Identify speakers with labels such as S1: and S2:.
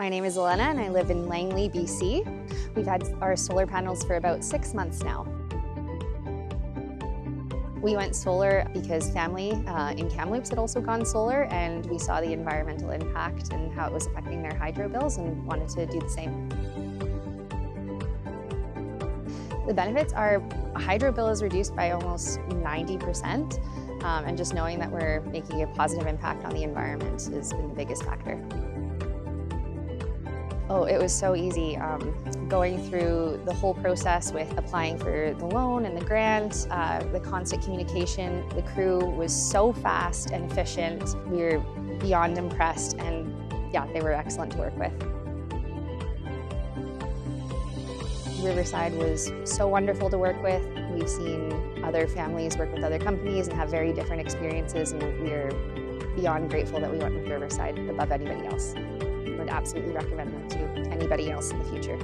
S1: My name is Alena and I live in Langley, BC. We've had our solar panels for about 6 months now. We went solar because family in Kamloops had also gone solar, and we saw the environmental impact and how it was affecting their hydro bills and wanted to do the same. The benefits are a hydro bill is reduced by almost 90%, and just knowing that we're making a positive impact on the environment has been the biggest factor. Oh, it was so easy. Going through the whole process with applying for the loan and the grant, the constant communication, the crew was so fast and efficient. We were beyond impressed, and yeah, they were excellent to work with. Riverside was so wonderful to work with. We've seen other families work with other companies and have very different experiences, and we're beyond grateful that we went with Riverside above anybody else. I would absolutely recommend them to anybody else in the future.